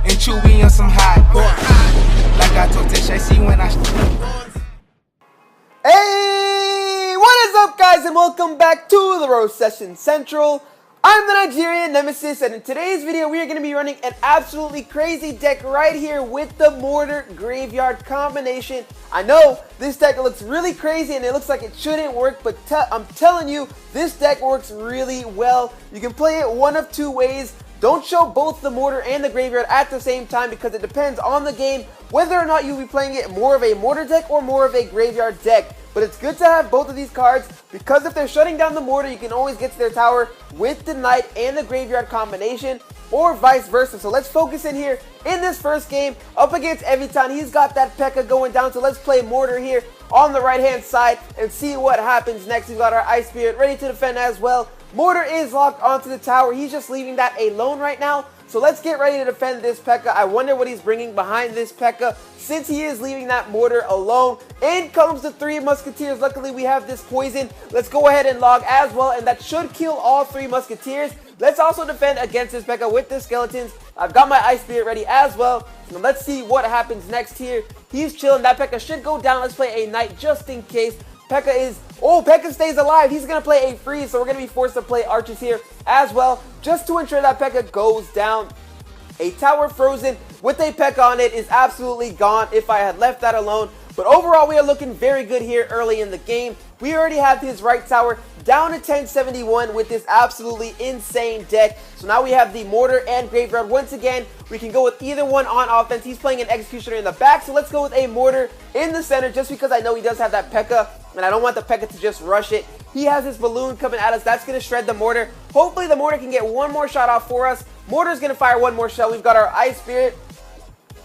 and chewy on some hot. Like I told Tisha, see when I. Hey, what is up, guys, and welcome back to the Roast Session Central. I'm the Nigerian Nemesis, and in today's video, we are going to be running an absolutely crazy deck right here with the Mortar Graveyard combination. I know this deck looks really crazy, and it looks like it shouldn't work, but I'm telling you, this deck works really well. You can play it one of two ways. Don't show both the Mortar and the Graveyard at the same time because it depends on the game whether or not you'll be playing it more of a Mortar deck or more of a Graveyard deck. But it's good to have both of these cards because if they're shutting down the Mortar, you can always get to their tower with the Knight and the Graveyard combination, or vice versa. So let's focus in here in this first game up against Evitan. He's got that P.E.K.K.A going down, so let's play Mortar here on the right-hand side and see what happens next. We've got our Ice Spirit ready to defend as well. Mortar is locked onto the tower. He's just leaving that alone right now. So let's get ready to defend this P.E.K.K.A. I wonder what he's bringing behind this P.E.K.K.A since he is leaving that Mortar alone. In comes the three Musketeers. Luckily, we have this poison. Let's go ahead and log as well, and that should kill all three Musketeers. Let's also defend against this P.E.K.K.A with the Skeletons. I've got my Ice Spirit ready as well. Now let's see what happens next here. He's chilling. That P.E.K.K.A should go down. Let's play a Knight just in case. P.E.K.K.A is... Oh, P.E.K.K.A stays alive. He's going to play a freeze, so we're going to be forced to play archers here as well, just to ensure that P.E.K.K.A goes down. A tower frozen with a P.E.K.K.A on it is absolutely gone if I had left that alone. But overall, we are looking very good here early in the game. We already have his right tower down to 1071 with this absolutely insane deck. So now we have the Mortar and Graveyard. Once again, we can go with either one on offense. He's playing an Executioner in the back, so let's go with a Mortar in the center just because I know he does have that P.E.K.K.A and I don't want the P.E.K.K.A to just rush it. He has his balloon coming at us. That's going to shred the Mortar. Hopefully the Mortar can get one more shot off for us. Mortar's going to fire one more shell. We've got our Ice Spirit.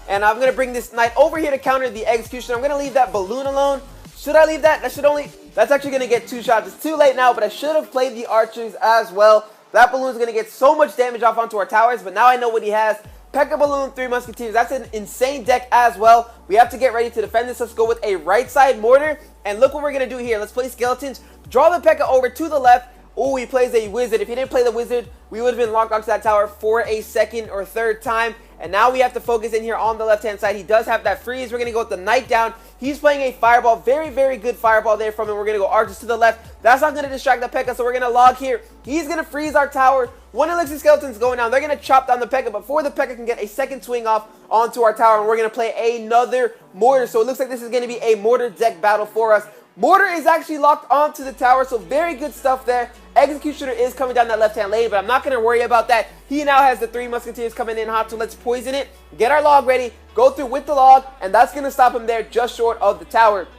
And I'm going to bring this Knight over here to counter the Executioner. I'm going to leave that balloon alone. Should I leave that? That's actually going to get two shots. It's too late now, but I should have played the archers as well. That balloon's going to get so much damage off onto our towers, but now I know what he has. P.E.K.K.A balloon, three Musketeers. That's an insane deck as well. We have to get ready to defend this. Let's go with a right side Mortar. And look what we're going to do here. Let's play Skeletons. Draw the P.E.K.K.A over to the left. Oh, he plays a Wizard. If he didn't play the Wizard, we would have been locked onto that tower for a second or third time. And now we have to focus in here on the left-hand side. He does have that freeze. We're going to go with the Knight down. He's playing a Fireball. Very, very good Fireball there from him. We're going to go Archers to the left. That's not going to distract the P.E.K.K.A, so we're going to log here. He's going to freeze our tower. One Elixir Skeleton's going down. They're going to chop down the P.E.K.K.A before the P.E.K.K.A can get a second swing off onto our tower. And we're going to play another Mortar. So it looks like this is going to be a Mortar deck battle for us. Mortar is actually locked onto the tower, so very good stuff there. Executioner is coming down that left-hand lane, but I'm not going to worry about that. He now has the three Musketeers coming in hot, so let's poison it, get our log ready, go through with the log, and that's going to stop him there just short of the tower.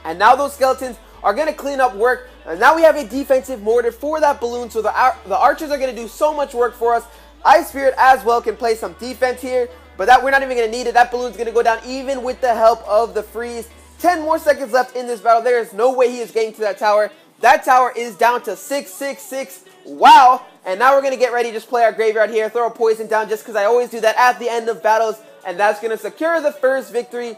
And now those Skeletons are going to clean up work, and now we have a defensive Mortar for that balloon, so the archers are going to do so much work for us. Ice Spirit as well can play some defense here, but that we're not even going to need it. That balloon's going to go down even with the help of the freeze. 10 more seconds left in this battle. There is no way he is getting to that tower. That tower is down to 666. Wow. And now we're going to get ready to just play our Graveyard here. Throw a poison down just because I always do that at the end of battles. And that's going to secure the first victory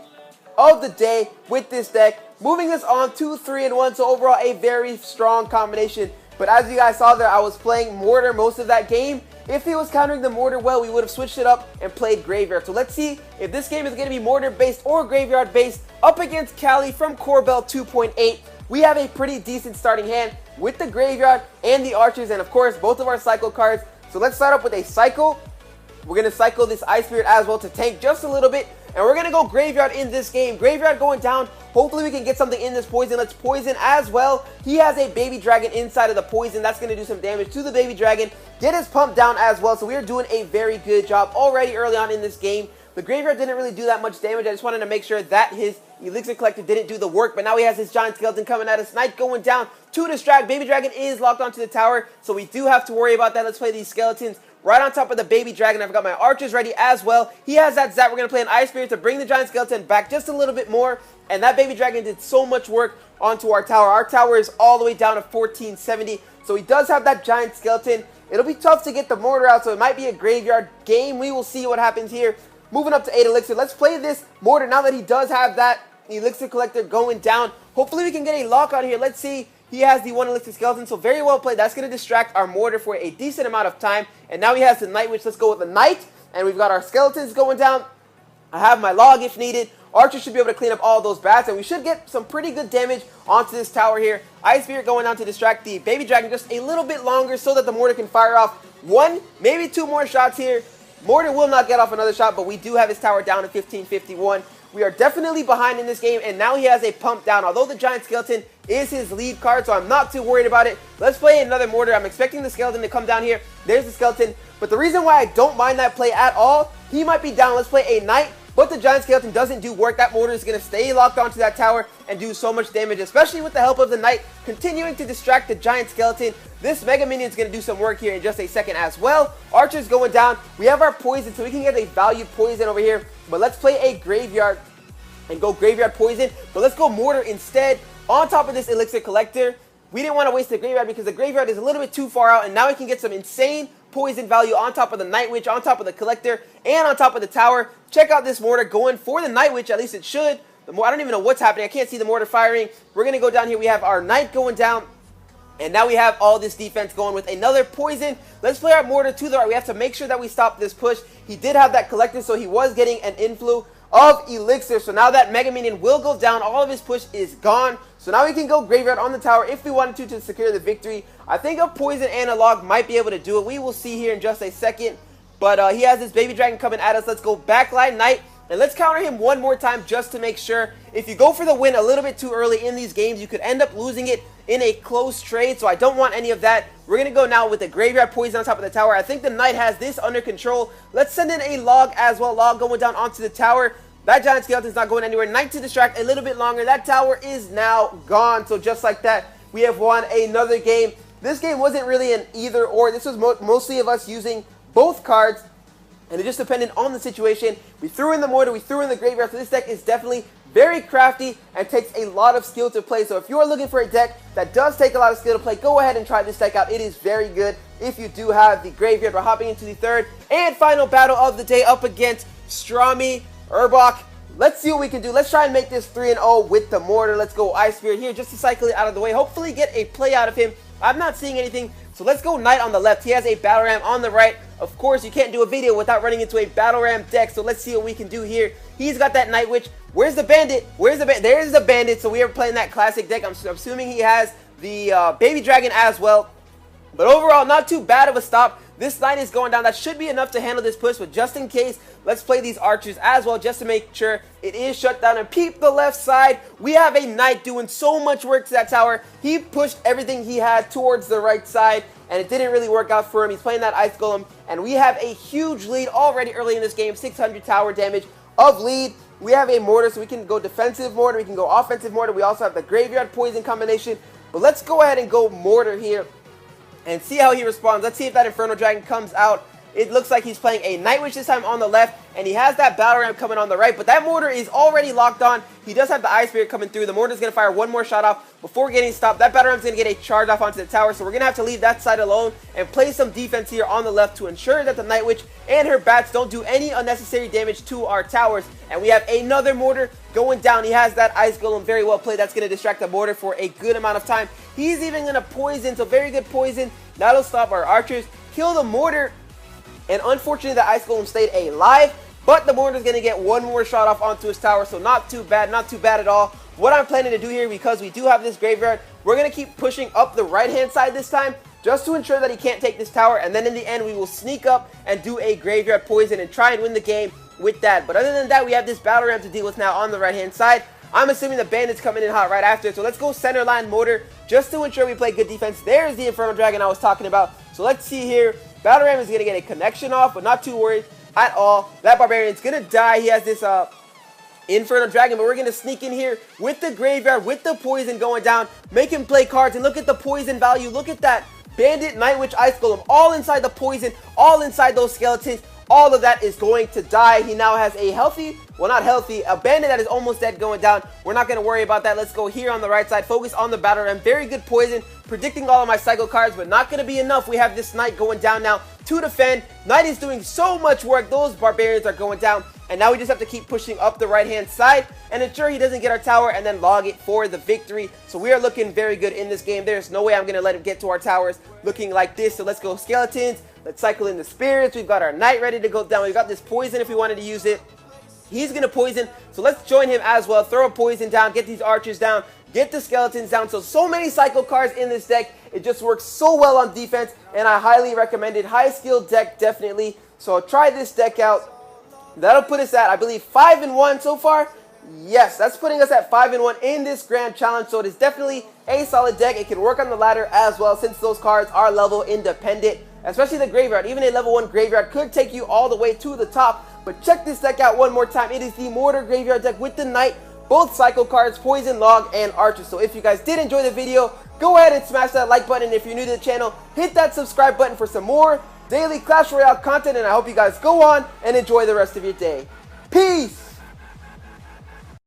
of the day with this deck. Moving us on to 3-1. So overall, a very strong combination. But as you guys saw there, I was playing Mortar most of that game. If he was countering the Mortar well, we would have switched it up and played Graveyard. So let's see if this game is going to be Mortar-based or Graveyard-based up against Cali from Corbell 2.8. We have a pretty decent starting hand with the Graveyard and the Archers and, of course, both of our Cycle cards. So let's start up with a Cycle. We're going to cycle this Ice Spirit as well to tank just a little bit. And we're going to go Graveyard in this game. Graveyard going down. Hopefully we can get something in this poison. Let's poison as well. He has a Baby Dragon inside of the poison. That's going to do some damage to the Baby Dragon. Get his pump down as well. So we are doing a very good job already early on in this game. The Graveyard didn't really do that much damage. I just wanted to make sure that his Elixir Collector didn't do the work. But now he has his Giant Skeleton coming at us. Knight going down to distract. Baby Dragon is locked onto the tower. So we do have to worry about that. Let's play these Skeletons right on top of the Baby Dragon. I've got my Archers ready as well. He has that Zap. We're going to play an Ice Spirit to bring the Giant Skeleton back just a little bit more. And that Baby Dragon did so much work onto our tower. Our tower is all the way down to 1470. So he does have that Giant Skeleton. It'll be tough to get the Mortar out, so it might be a Graveyard game. We will see what happens here. Moving up to 8 Elixir. Let's play this Mortar now that he does have that Elixir Collector going down. Hopefully we can get a lock on here. Let's see. he has the 1 elixir skeleton, so very well played. That's going to distract our mortar for a decent amount of time. And now he has the Knight Witch. Let's go with the Knight. And we've got our skeletons going down. I have my log if needed. Archer should be able to clean up all those bats, and we should get some pretty good damage onto this tower here. Ice Spirit going down to distract the baby dragon just a little bit longer so that the mortar can fire off 1, maybe 2 more shots here. Mortar will not get off another shot, but we do have his tower down to 1551. We are definitely behind in this game, and now he has a pump down. Although the giant skeleton is his lead card, so I'm not too worried about it. Let's play another mortar. I'm expecting the skeleton to come down here. There's the skeleton, but the reason why I don't mind that play at all, he might be down. Let's play a knight. But the giant skeleton doesn't do work. That mortar is going to stay locked onto that tower and do so much damage, especially with the help of the knight continuing to distract the giant skeleton. This mega minion is going to do some work here in just a second as well. Archer's going down. We have our poison, so we can get a valued poison over here. But let's play a graveyard and go graveyard poison. But let's go mortar instead on top of this elixir collector. We didn't want to waste the graveyard because the graveyard is a little bit too far out, and now we can get some insane poison value on top of the Night Witch, on top of the collector, and on top of the tower. Check out this mortar going for the Night Witch. At least it should. I don't even know what's happening. I can't see the mortar firing. We're going to go down here. We have our knight going down, and now we have all this defense going with another poison. Let's play our mortar to the right. We have to make sure that we stop this push. He did have that collector, so he was getting an inflow of elixir. So now that mega minion will go down. All of his push is gone. So now we can go graveyard on the tower if we wanted to secure the victory. I think a poison and a log might be able to do it. We will see here in just a second. But he has this baby dragon coming at us. Let's go backline knight. And let's counter him one more time just to make sure. If you go for the win a little bit too early in these games, you could end up losing it in a close trade. So I don't want any of that. We're going to go now with the graveyard poison on top of the tower. I think the knight has this under control. Let's send in a log as well. Log going down onto the tower. That giant skeleton's not going anywhere. Knight to distract a little bit longer. That tower is now gone. So just like that, we have won another game. This game wasn't really an either or. This was mostly of us using both cards, and it just depended on the situation. We threw in the mortar, we threw in the graveyard. So this deck is definitely very crafty and takes a lot of skill to play. So if you are looking for a deck that does take a lot of skill to play, go ahead and try this deck out. It is very good if you do have the graveyard. We're hopping into the third and final battle of the day up against Strami Urbach. Let's see what we can do. Let's try and make this 3-0 with the mortar. Let's go Ice Spirit here just to cycle it out of the way. Hopefully get a play out of him. I'm not seeing anything. So let's go Knight on the left. He has a Battle Ram on the right. Of course, you can't do a video without running into a Battle Ram deck. So let's see what we can do here. He's got that Night Witch. Where's the Bandit? Where's the Bandit? There's the Bandit. So we are playing that classic deck. I'm assuming he has the Baby Dragon as well. But overall, not too bad of a stop. This Knight is going down. That should be enough to handle this push. But just in case, let's play these archers as well just to make sure it is shut down. And peep the left side. We have a Knight doing so much work to that tower. He pushed everything he had towards the right side, and it didn't really work out for him. He's playing that Ice Golem, and we have a huge lead already early in this game. 600 tower damage of lead. We have a mortar, so we can go defensive mortar. We can go offensive mortar. We also have the graveyard poison combination. But let's go ahead and go mortar here and see how he responds. Let's see if that Inferno Dragon comes out. It looks like he's playing a Night Witch this time on the left, and he has that Battle Ram coming on the right, but that mortar is already locked on. He does have the Ice Spirit coming through. The mortar is going to fire one more shot off before getting stopped. That Battle Ram is going to get a charge off onto the tower, so we're going to have to leave that side alone and play some defense here on the left to ensure that the Night Witch and her bats don't do any unnecessary damage to our towers. And we have another mortar going down. He has that Ice Golem, very well played. That's going to distract the mortar for a good amount of time. He's even going to poison, so very good poison. That'll stop our archers, kill the mortar. And unfortunately, the Ice Golem stayed alive, but the mortar is going to get one more shot off onto his tower, so not too bad at all. What I'm planning to do here, because we do have this graveyard, we're going to keep pushing up the right-hand side this time, just to ensure that he can't take this tower, and then in the end, we will sneak up and do a graveyard poison and try and win the game with that. But other than that, we have this Battle Ram to deal with now on the right-hand side. I'm assuming the Bandit's coming in hot right after, so let's go center line mortar, just to ensure we play good defense. There's the Inferno Dragon I was talking about, so let's see here. Battle Ram is going to get a connection off, but not too worried at all. That Barbarian's going to die. He has this Inferno Dragon, but we're going to sneak in here with the graveyard, with the poison going down, make him play cards, and look at the poison value. Look at that. Bandit, Night Witch, Ice Golem, all inside the poison, all inside those skeletons. All of that is going to die. He now has a healthy, well, not healthy, a Bandit that is almost dead going down. We're not going to worry about that. Let's go here on the right side. Focus on the Battle Ram. Very good poison. Predicting all of my cycle cards, but not going to be enough. We have this Knight going down now to defend. Knight is doing so much work. Those barbarians are going down. And now we just have to keep pushing up the right-hand side and ensure he doesn't get our tower and then log it for the victory. So we are looking very good in this game. There's no way I'm going to let him get to our towers looking like this. So let's go skeletons. Let's cycle in the spirits. We've got our knight ready to go down. We've got this poison if we wanted to use it. He's going to poison. So let's join him as well. Throw a poison down. Get these archers down. Get the skeletons down. So many cycle cards in this deck. It just works so well on defense. And I highly recommend it. High skill deck, definitely. So try this deck out. That'll put us at, I believe, 5-1 so far. Yes, that's putting us at 5-1 in this grand challenge. So it is definitely a solid deck. It can work on the ladder as well since those cards are level independent. Especially the graveyard. Even a level 1 graveyard could take you all the way to the top. But check this deck out one more time. It is the Mortar graveyard deck with the knight. Both cycle cards, poison, log, and archer. So if you guys did enjoy the video, go ahead and smash that like button. If you're new to the channel, hit that subscribe button for some more daily Clash Royale content, and I hope you guys go on and enjoy the rest of your day. Peace!